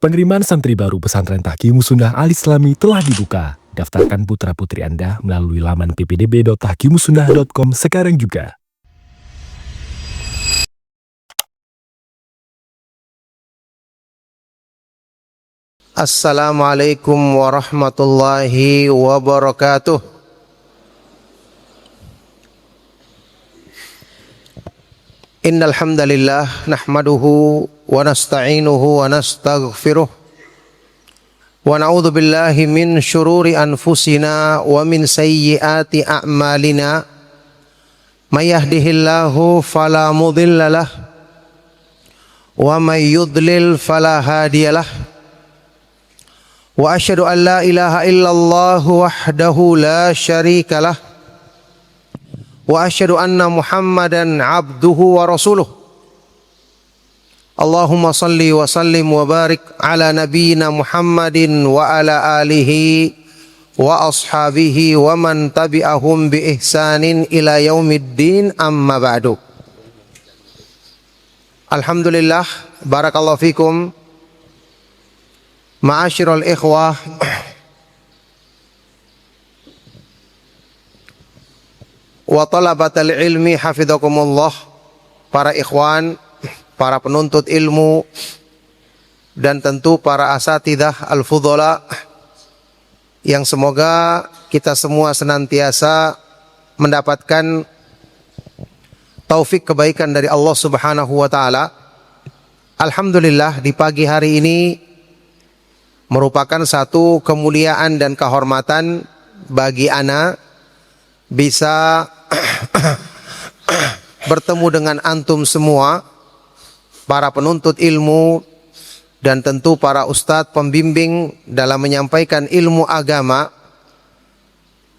Penerimaan santri baru pesantren Tahkimus Sunnah Al-Islami telah dibuka. Daftarkan putra-putri Anda melalui laman ppdb.tahkimussunnah.com sekarang juga. Assalamualaikum warahmatullahi wabarakatuh. Innal hamdalillah nahmaduhu wa nasta'inuhu wa nastaghfiruh wa na'udzu billahi min syururi anfusina wa min sayyiati a'malina. May yahdihillahu fala mudhillalah wa may yudlil fala hadiyalah. Wa asyhadu an la ilaha illallah wahdahu la syarikalah. Wa asyhadu anna Muhammadan abduhu wa rasuluh. Allahumma salli wa sallim wa barik ala nabiyyina Muhammadin wa ala alihi wa ashabihi wa man tabi'ahum bi ihsanin ila yaumiddin, amma ba'du. Alhamdulillah, barakallahu fikum. Ma'asyiral ikhwah, wa talabatal ilmi hafidhakumullah, para ikhwan, para penuntut ilmu, dan tentu para asatidah al-fudhala, yang semoga kita semua senantiasa mendapatkan taufik kebaikan dari Allah Subhanahu wa taala. Alhamdulillah, di pagi hari ini merupakan satu kemuliaan dan kehormatan bagi ana bisa bertemu dengan antum semua, para penuntut ilmu, dan tentu para ustadz pembimbing dalam menyampaikan ilmu agama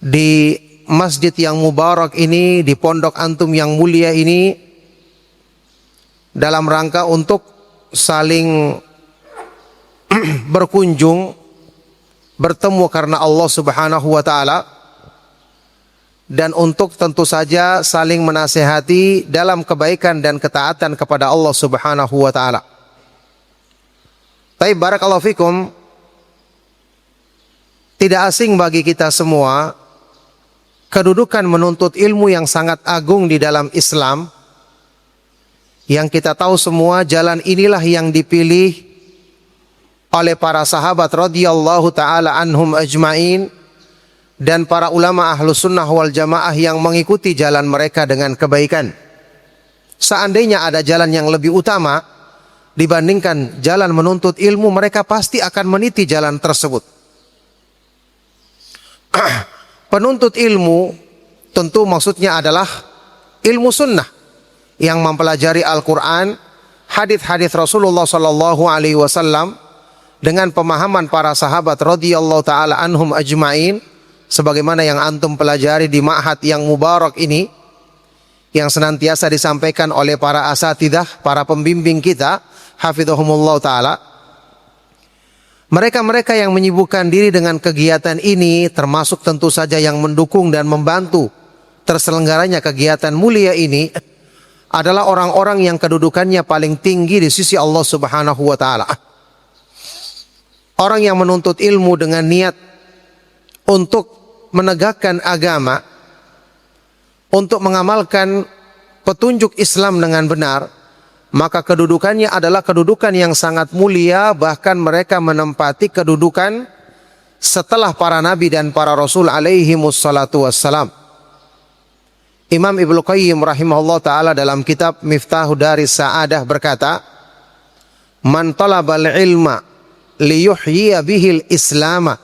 di masjid yang mubarak ini, di pondok antum yang mulia ini, dalam rangka untuk saling berkunjung, bertemu karena Allah Subhanahu wa taala, dan untuk tentu saja saling menasihati dalam kebaikan dan ketaatan kepada Allah Subhanahu wa taala. Baik, barakallahu fikum. Tidak asing bagi kita semua kedudukan menuntut ilmu yang sangat agung di dalam Islam, yang kita tahu semua jalan inilah yang dipilih oleh para sahabat radhiyallahu taala anhum ajmain, dan para ulama ahlus sunnah wal jamaah yang mengikuti jalan mereka dengan kebaikan. Seandainya ada jalan yang lebih utama dibandingkan jalan menuntut ilmu, mereka pasti akan meniti jalan tersebut. Penuntut ilmu tentu maksudnya adalah ilmu sunnah, yang mempelajari Al-Quran, hadits-hadits Rasulullah Sallallahu Alaihi Wasallam dengan pemahaman para sahabat radhiyallahu taala anhum ajmain, sebagaimana yang antum pelajari di ma'had yang mubarak ini, yang senantiasa disampaikan oleh para asatidah, para pembimbing kita, hafidhahumullah ta'ala. Mereka-mereka yang menyibukkan diri dengan kegiatan ini, termasuk tentu saja yang mendukung dan membantu terselenggaranya kegiatan mulia ini, adalah orang-orang yang kedudukannya paling tinggi di sisi Allah Subhanahu wa ta'ala. Orang yang menuntut ilmu dengan niat untuk menegakkan agama, untuk mengamalkan petunjuk Islam dengan benar, maka kedudukannya adalah kedudukan yang sangat mulia. Bahkan mereka menempati kedudukan setelah para nabi dan para rasul alaihi wassalatu wassalam. Imam Ibnu Qayyim rahimahullah ta'ala dalam kitab Miftahu Daris Sa'adah berkata, man talabal ilma liyuhyiya bihil islama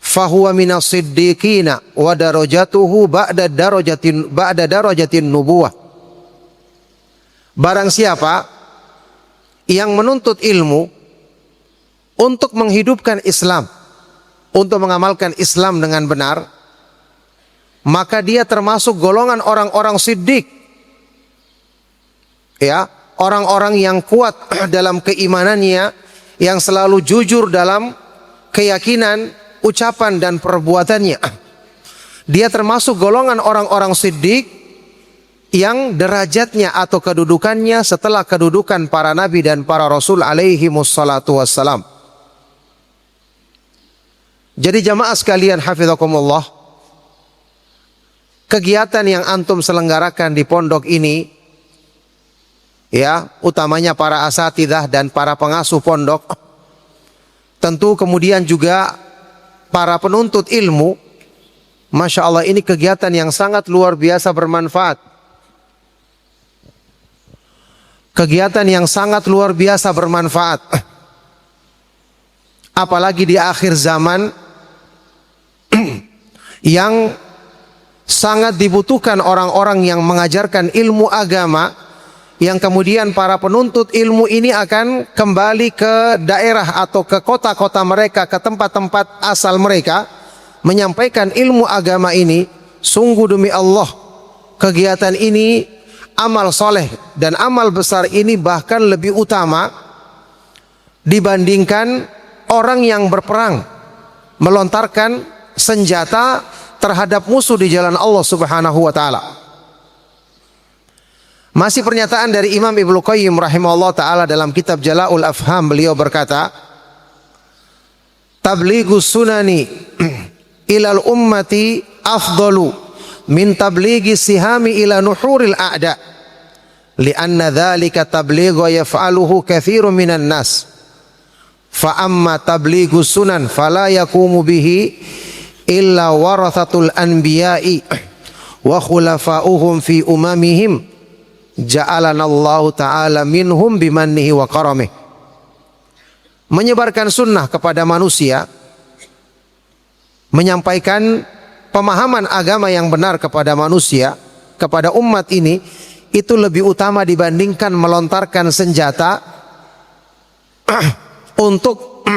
fahuwa minas siddiqina wa darajatuhu ba'da darajatin nubuwah. Barang siapa yang menuntut ilmu untuk menghidupkan Islam, untuk mengamalkan Islam dengan benar, maka dia termasuk golongan orang-orang siddiq, ya, orang-orang yang kuat dalam keimanannya, yang selalu jujur dalam keyakinan, ucapan dan perbuatannya. Dia termasuk golongan orang-orang siddiq yang derajatnya atau kedudukannya setelah kedudukan para nabi dan para rasul alaihi wassalatu wassalam. Jadi jamaah sekalian hafizakumullah, kegiatan yang antum selenggarakan di pondok ini, ya, utamanya para asatidzah dan para pengasuh pondok, tentu kemudian juga para penuntut ilmu, Masya Allah, ini kegiatan yang sangat luar biasa bermanfaat. Kegiatan yang sangat luar biasa bermanfaat. Apalagi di akhir zaman yang sangat dibutuhkan orang-orang yang mengajarkan ilmu agama, yang kemudian para penuntut ilmu ini akan kembali ke daerah atau ke kota-kota mereka, ke tempat-tempat asal mereka, menyampaikan ilmu agama ini. Sungguh demi Allah, kegiatan ini, amal soleh dan amal besar ini bahkan lebih utama dibandingkan orang yang berperang, melontarkan senjata terhadap musuh di jalan Allah Subhanahu wa taala. Masih pernyataan dari Imam Ibnu Qayyim rahimahullah taala dalam kitab Jala'ul Afham, beliau berkata, "Tablighus sunani ilal ummati afdalu min tablighi sihami ila nuhuril a'da, li'anna dzalika tablighu yaf'aluhu katsirun minan nas. Fa amma tablighus sunan fala yaqumu bihi illa warathatul anbiya'i wa khulafa'uhum fi umamihim ja'alanallahu ta'ala minhum bimannihi wa karamih." Menyebarkan sunnah kepada manusia, menyampaikan pemahaman agama yang benar kepada manusia, kepada umat ini, itu lebih utama dibandingkan melontarkan senjata untuk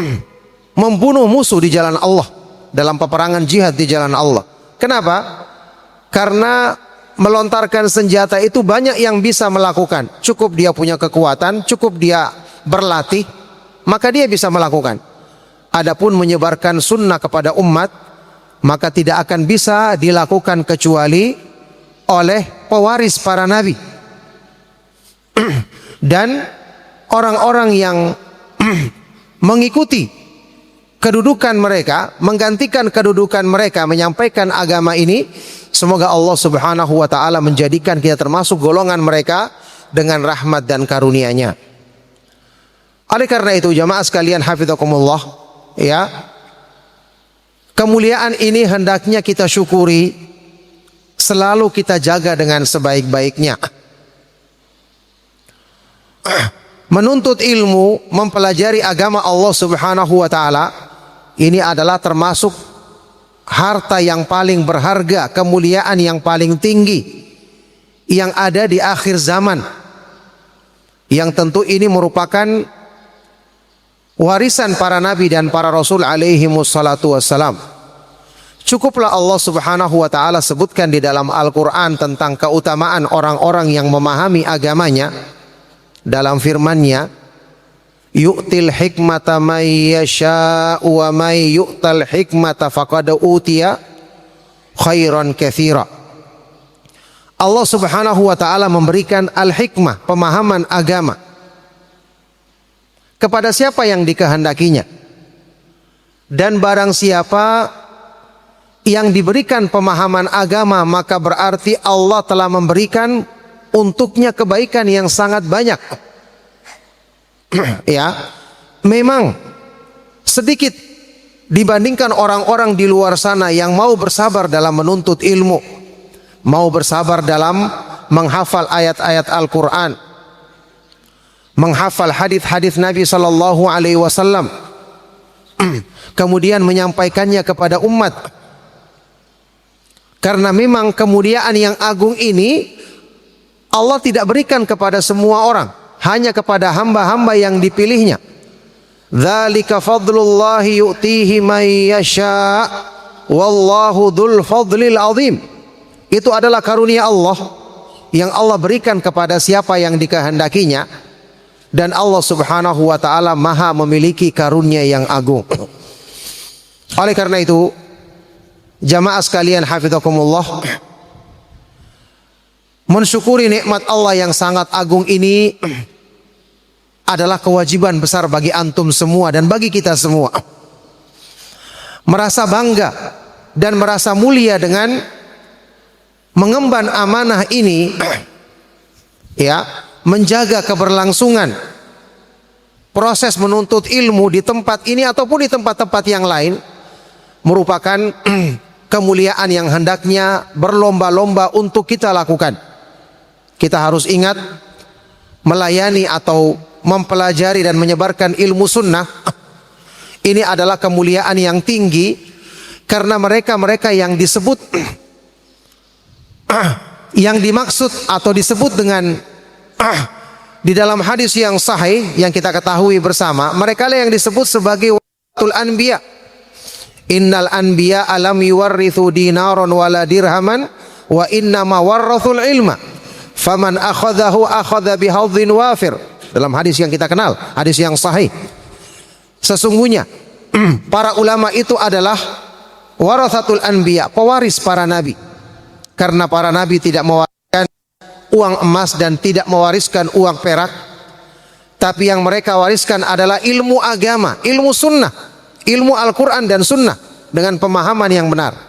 membunuh musuh di jalan Allah, dalam peperangan jihad di jalan Allah. Kenapa? Karena melontarkan senjata itu banyak yang bisa melakukan. Cukup dia punya kekuatan, cukup dia berlatih, maka dia bisa melakukan. Adapun menyebarkan sunnah kepada umat, maka tidak akan bisa dilakukan kecuali oleh pewaris para nabi dan orang-orang yang mengikuti kedudukan mereka, menggantikan kedudukan mereka menyampaikan agama ini. Semoga Allah Subhanahu wa taala menjadikan kita termasuk golongan mereka dengan rahmat dan karunia-Nya. Oleh karena itu jamaah sekalian hafizakumullah, ya, kemuliaan ini hendaknya kita syukuri, selalu kita jaga dengan sebaik-baiknya. Menuntut ilmu, mempelajari agama Allah Subhanahu wa taala, ini adalah termasuk harta yang paling berharga, kemuliaan yang paling tinggi yang ada di akhir zaman, yang tentu ini merupakan warisan para nabi dan para rasul alaihi wassalatu wassalam. Cukuplah Allah Subhanahu wa taala sebutkan di dalam Al-Qur'an tentang keutamaan orang-orang yang memahami agamanya dalam firman-Nya, yu'til hikmata may yasha'u wa may yu'tal hikmata faqad utiya khairan katsira. Allah Subhanahu wa taala memberikan al-hikmah, pemahaman agama, kepada siapa yang dikehendakinya. Dan barang siapa yang diberikan pemahaman agama, maka berarti Allah telah memberikan untuknya kebaikan yang sangat banyak. Ya, memang sedikit dibandingkan orang-orang di luar sana yang mau bersabar dalam menuntut ilmu, mau bersabar dalam menghafal ayat-ayat Al-Quran, menghafal hadis-hadis Nabi Sallallahu Alaihi Wasallam, kemudian menyampaikannya kepada umat. Karena memang kemuliaan yang agung ini Allah tidak berikan kepada semua orang, hanya kepada hamba-hamba yang dipilihnya. Dzalika fadlullahi yu'tihi may yasha wallahu dzul fadlil azim. Itu adalah karunia Allah yang Allah berikan kepada siapa yang dikehendakinya, dan Allah Subhanahu wa taala Maha memiliki karunia yang agung. Oleh karena itu, jamaah sekalian hafizakumullah, Mensyukuri nikmat Allah yang sangat agung ini adalah kewajiban besar bagi antum semua dan bagi kita semua. Merasa bangga dan merasa mulia dengan mengemban amanah ini, ya, menjaga keberlangsungan proses menuntut ilmu di tempat ini ataupun di tempat-tempat yang lain merupakan kemuliaan yang hendaknya berlomba-lomba untuk kita lakukan. Kita harus ingat, melayani atau mempelajari dan menyebarkan ilmu sunnah ini adalah kemuliaan yang tinggi, karena mereka-mereka yang disebut yang dimaksud atau disebut dengan di dalam hadis yang sahih yang kita ketahui bersama, mereka lah yang disebut sebagai warasatul anbiya. Innal anbiya alam yuwarrithu dinaron wala dirhaman wa innama warrathul ilma faman akhadahu akhadha bihadzin wafir. Dalam hadis yang kita kenal, hadis yang sahih. Sesungguhnya para ulama itu adalah warathatul anbiya, pewaris para nabi. Karena para nabi tidak mewariskan uang emas dan tidak mewariskan uang perak, tapi yang mereka wariskan adalah ilmu agama, ilmu sunnah, ilmu Al-Quran dan sunnah dengan pemahaman yang benar.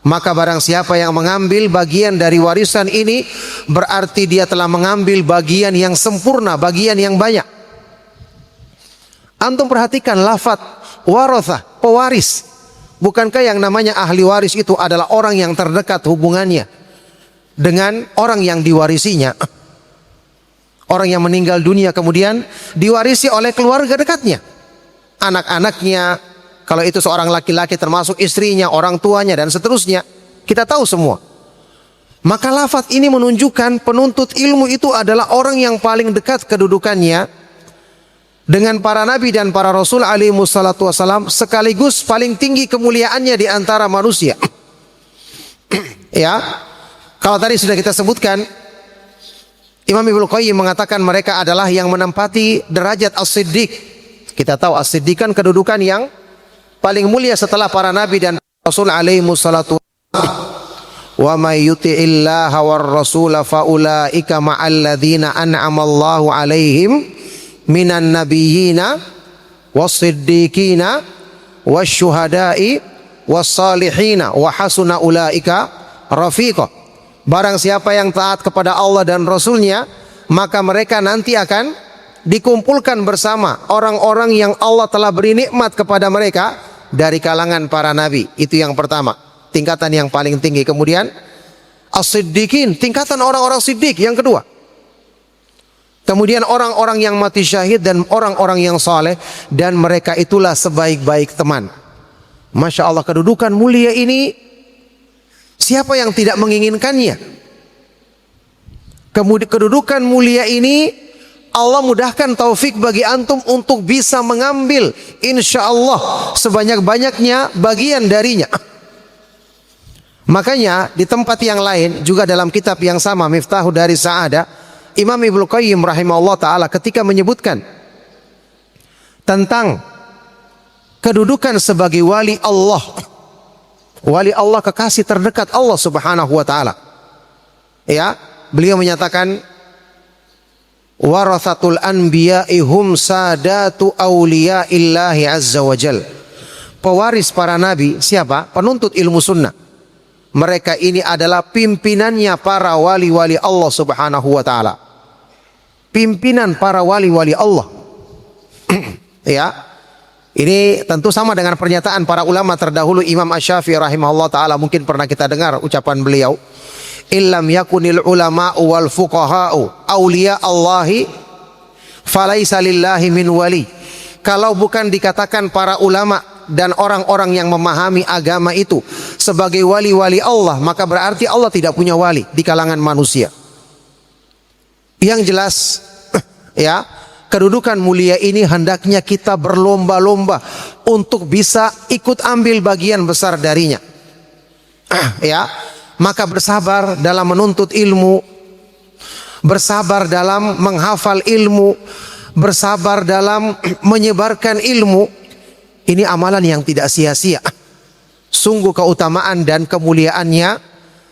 Maka barang siapa yang mengambil bagian dari warisan ini, berarti dia telah mengambil bagian yang sempurna, bagian yang banyak. Antum perhatikan lafaz warathah, pewaris. Bukankah yang namanya ahli waris itu adalah orang yang terdekat hubungannya dengan orang yang diwarisinya? Orang yang meninggal dunia kemudian diwarisi oleh keluarga dekatnya, anak-anaknya, kalau itu seorang laki-laki termasuk istrinya, orang tuanya dan seterusnya. Kita tahu semua. Maka lafaz ini menunjukkan penuntut ilmu itu adalah orang yang paling dekat kedudukannya dengan para nabi dan para rasul alaihi wassalatu wassalam, sekaligus paling tinggi kemuliaannya di antara manusia. Ya. Kalau tadi sudah kita sebutkan, Imam Ibnu Qayyim mengatakan mereka adalah yang menempati derajat as-siddiq. Kita tahu as-siddiq kan kedudukan yang paling mulia setelah para nabi dan rasul alaihi wassalatu wassalam. Wa may yuti'illaha war rasula faulaika ma'al ladzina an'ama Allahu alaihim minan nabiyyina was-siddiqina wasyuhada'i was-salihina wa hasuna ulaika rafiqa. Barang siapa yang taat kepada Allah dan Rasulnya, maka mereka nanti akan dikumpulkan bersama orang-orang yang Allah telah beri nikmat kepada mereka dari kalangan para nabi. Itu yang pertama, tingkatan yang paling tinggi. Kemudian as-siddiqin, tingkatan orang-orang siddiq yang kedua. Kemudian orang-orang yang mati syahid dan orang-orang yang saleh, dan mereka itulah sebaik-baik teman. Masya Allah, kedudukan mulia ini siapa yang tidak menginginkannya? Kemudian kedudukan mulia ini Allah mudahkan taufik bagi antum untuk bisa mengambil insya Allah sebanyak-banyaknya bagian darinya. Makanya di tempat yang lain juga dalam kitab yang sama Miftahu Daris Sa'adah, Imam Ibnu Qayyim rahimahullah ta'ala ketika menyebutkan tentang kedudukan sebagai wali Allah, wali Allah, kekasih terdekat Allah subhanahu wa ta'ala, ya, beliau menyatakan warathatul anbiya'i hum sadatu awliyaillahi azza wa jal. Pewaris para nabi siapa? Penuntut ilmu sunnah. Mereka ini adalah pimpinannya para wali-wali Allah subhanahu wa ta'ala. Pimpinan para wali-wali Allah. Ya, ini tentu sama dengan pernyataan para ulama terdahulu. Imam Asy-Syafi'i rahimahullah ta'ala, mungkin pernah kita dengar ucapan beliau, illam yakunil ulama'u wal fuqaha'u awliya Allahi falaisa lillahi min wali. Kalau bukan dikatakan para ulama dan orang-orang yang memahami agama itu sebagai wali-wali Allah, maka berarti Allah tidak punya wali di kalangan manusia. Yang jelas, ya, kedudukan mulia ini hendaknya kita berlomba-lomba untuk bisa ikut ambil bagian besar darinya. Ya, maka bersabar dalam menuntut ilmu, bersabar dalam menghafal ilmu, bersabar dalam menyebarkan ilmu. Ini amalan yang tidak sia-sia. Sungguh keutamaan dan kemuliaannya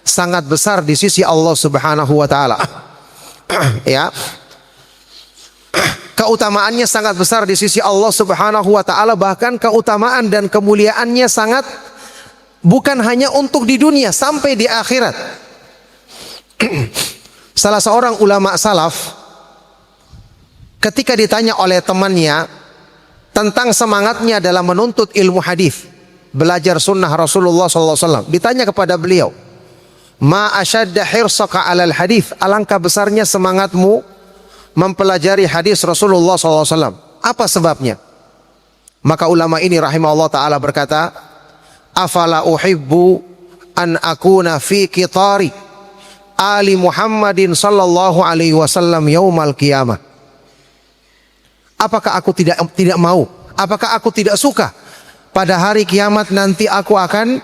sangat besar di sisi Allah Subhanahu wa taala. Ya. Keutamaannya sangat besar di sisi Allah Subhanahu wa taala, bahkan keutamaan dan kemuliaannya sangat bukan hanya untuk di dunia, sampai di akhirat. Salah seorang ulama salaf ketika ditanya oleh temannya tentang semangatnya dalam menuntut ilmu hadis, belajar sunnah Rasulullah SAW, ditanya kepada beliau, "Ma ashadda hirsaka 'alal hadis?" Alangkah besarnya semangatmu mempelajari hadis Rasulullah SAW. Apa sebabnya? Maka ulama ini rahimahullah ta'ala berkata, "Afala uhibbu an akuna fi qitari ali Muhammadin sallallahu alaihi wasallam yaumal qiyamah." Apakah aku tidak mau? Apakah aku tidak suka pada hari kiamat nanti aku akan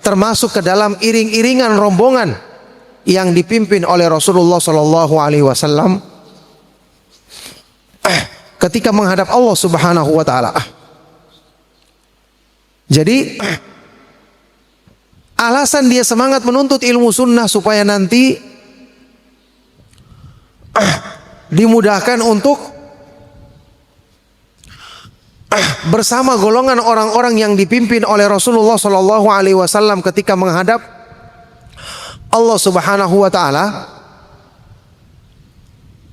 termasuk ke dalam iring-iringan rombongan yang dipimpin oleh Rasulullah sallallahu alaihi wasallam ketika menghadap Allah Subhanahu wa taala. Jadi alasan dia semangat menuntut ilmu sunnah supaya nanti dimudahkan untuk bersama golongan orang-orang yang dipimpin oleh Rasulullah sallallahu alaihi wasallam ketika menghadap Allah Subhanahu wa taala.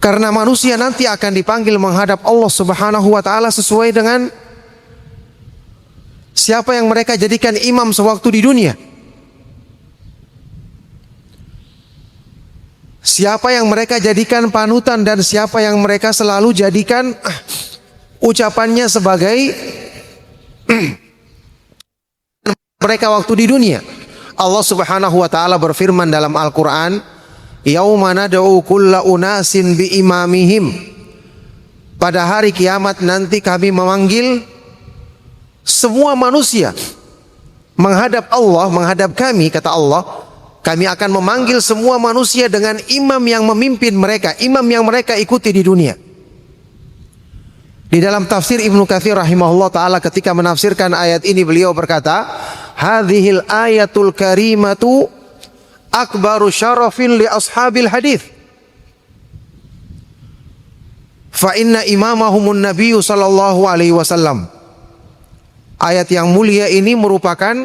Karena manusia nanti akan dipanggil menghadap Allah Subhanahu wa taala sesuai dengan siapa yang mereka jadikan imam sewaktu di dunia. Siapa yang mereka jadikan panutan dan siapa yang mereka selalu jadikan ucapannya sebagai mereka waktu di dunia. Allah Subhanahu wa taala berfirman dalam Al-Qur'an, "Yauma nad'u kulla unasin bi imamihim." Pada hari kiamat nanti kami memanggil semua manusia menghadap Allah, menghadap kami, kata Allah. Kami akan memanggil semua manusia dengan imam yang memimpin mereka, imam yang mereka ikuti di dunia. Di dalam tafsir Ibnu Katsir rahimahullah ta'ala ketika menafsirkan ayat ini, beliau berkata, "Hadhil ayatul karimatu akbaru syarafin li ashabil hadith. Fa inna imamahumun nabiyyu sallallahu alaihi wasallam." Ayat yang mulia ini merupakan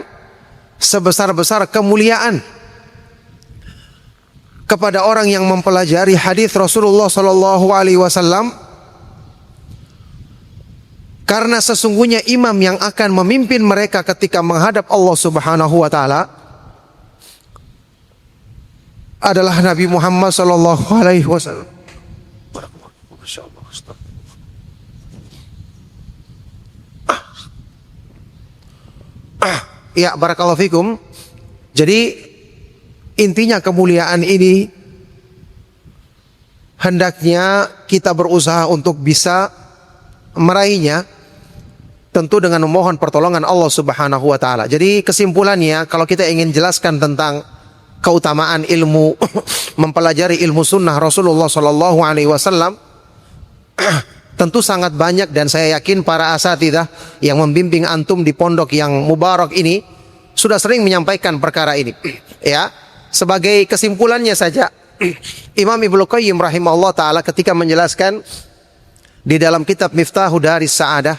sebesar-besar kemuliaan kepada orang yang mempelajari hadis Rasulullah sallallahu alaihi wasallam, karena sesungguhnya imam yang akan memimpin mereka ketika menghadap Allah Subhanahu wa taala adalah Nabi Muhammad sallallahu alaihi wasallam. Ya, barakallahu fikum. Jadi intinya kemuliaan ini hendaknya kita berusaha untuk bisa meraihnya, tentu dengan memohon pertolongan Allah Subhanahu wa taala. Jadi kesimpulannya, kalau kita ingin jelaskan tentang keutamaan ilmu mempelajari ilmu sunnah Rasulullah sallallahu alaihi wasallam, tentu sangat banyak, dan saya yakin para asatidzah yang membimbing antum di pondok yang mubarak ini sudah sering menyampaikan perkara ini. Ya, sebagai kesimpulannya saja, Imam Ibnu Qayyim rahimahullah taala ketika menjelaskan di dalam kitab Miftahu Daris Sa'adah,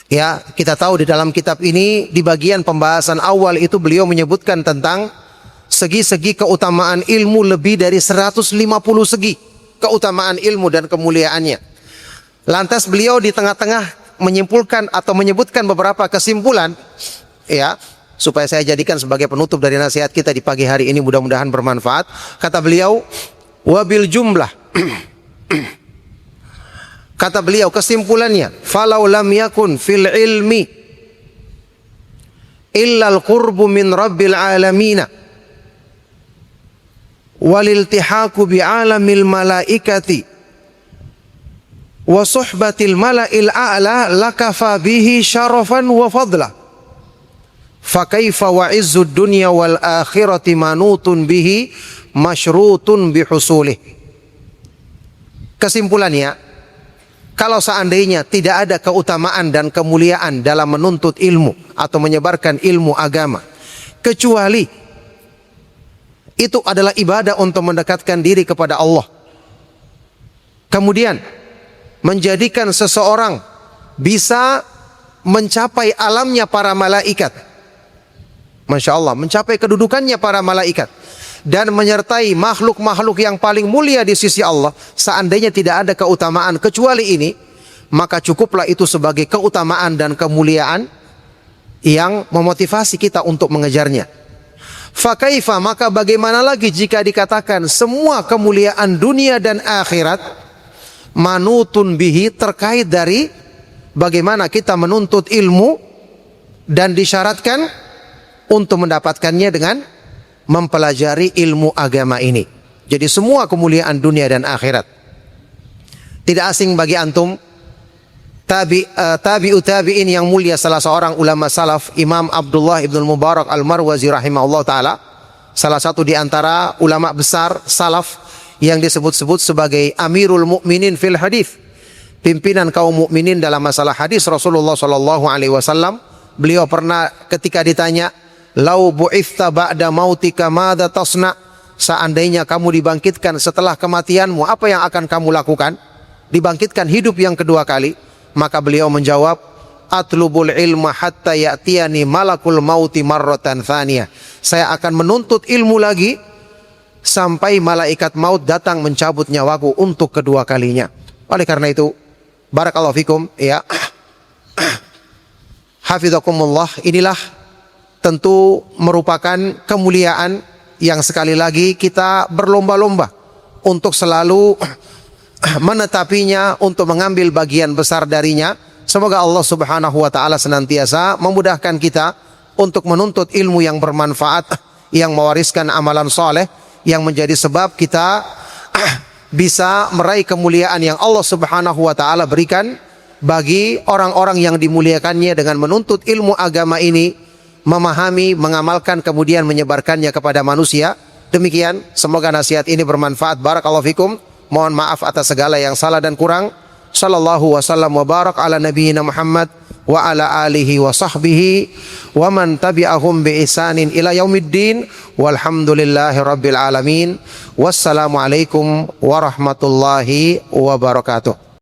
ya, kita tahu di dalam kitab ini di bagian pembahasan awal itu beliau menyebutkan tentang segi-segi keutamaan ilmu, lebih dari 150 segi keutamaan ilmu dan kemuliaannya. Lantas beliau di tengah-tengah menyimpulkan atau menyebutkan beberapa kesimpulan, ya, supaya saya jadikan sebagai penutup dari nasihat kita di pagi hari ini, mudah-mudahan bermanfaat. Kata beliau, wabil jumlah. Kata beliau kesimpulannya, falau lam yakun fil ilmi illa al-qurbu min rabbil alamina wal iltihaku bi alamil malaikati wa suhbatil mala'il a'la lakafa bihi syarafan wa fadla. Fakaifa wa izzud dunya wal akhirati manutun bihi masyrutun bihusulih. Kesimpulannya, kalau seandainya tidak ada keutamaan dan kemuliaan dalam menuntut ilmu, atau menyebarkan ilmu agama, kecuali itu adalah ibadah untuk mendekatkan diri kepada Allah. Kemudian menjadikan seseorang bisa mencapai alamnya para malaikat. Masya Allah, mencapai kedudukannya para malaikat dan menyertai makhluk-makhluk yang paling mulia di sisi Allah. Seandainya tidak ada keutamaan kecuali ini, maka cukuplah itu sebagai keutamaan dan kemuliaan yang memotivasi kita untuk mengejarnya. Fakaifa, maka bagaimana lagi jika dikatakan semua kemuliaan dunia dan akhirat manutun bihi, terkait dari bagaimana kita menuntut ilmu dan disyaratkan untuk mendapatkannya dengan mempelajari ilmu agama ini. Jadi semua kemuliaan dunia dan akhirat. Tidak asing bagi antum tabi'u tabi'in yang mulia, salah seorang ulama salaf, Imam Abdullah ibn Mubarak al-Marwazi rahimahullah ta'ala, salah satu di antara ulama besar salaf yang disebut-sebut sebagai Amirul Mukminin fil hadis, pimpinan kaum mukminin dalam masalah hadis Rasulullah sallallahu alaihi wasallam. Beliau pernah ketika ditanya, "Lau bu'ifta ba'da mautika madza tasna?" Seandainya kamu dibangkitkan setelah kematianmu, apa yang akan kamu lakukan? Dibangkitkan hidup yang kedua kali. Maka beliau menjawab, "Atlubul ilma hatta ya'tiyani malakul mauti marratan thaniyah." Saya akan menuntut ilmu lagi sampai malaikat maut datang mencabut nyawaku untuk kedua kalinya. Oleh karena itu, barakallahu fikum, ya. Hafizakumullah, inilah tentu merupakan kemuliaan yang sekali lagi kita berlomba-lomba untuk selalu menetapinya, untuk mengambil bagian besar darinya. Semoga Allah Subhanahu wa taala senantiasa memudahkan kita untuk menuntut ilmu yang bermanfaat, yang mewariskan amalan soleh, yang menjadi sebab kita bisa meraih kemuliaan yang Allah Subhanahu wa taala berikan bagi orang-orang yang dimuliakannya dengan menuntut ilmu agama ini, memahami, mengamalkan, kemudian menyebarkannya kepada manusia. Demikian, semoga nasihat ini bermanfaat. Barakallahu fikum. Mohon maaf atas segala yang salah dan kurang. Sallallahu wasallam wa barak ala nabiyyina Muhammad wa ala alihi wa sahbihi wa man tabi'ahum bi ihsanin ila yaumiddin, walhamdulillahi rabbil alamin. Wassalamu alaikum warahmatullahi wabarakatuh.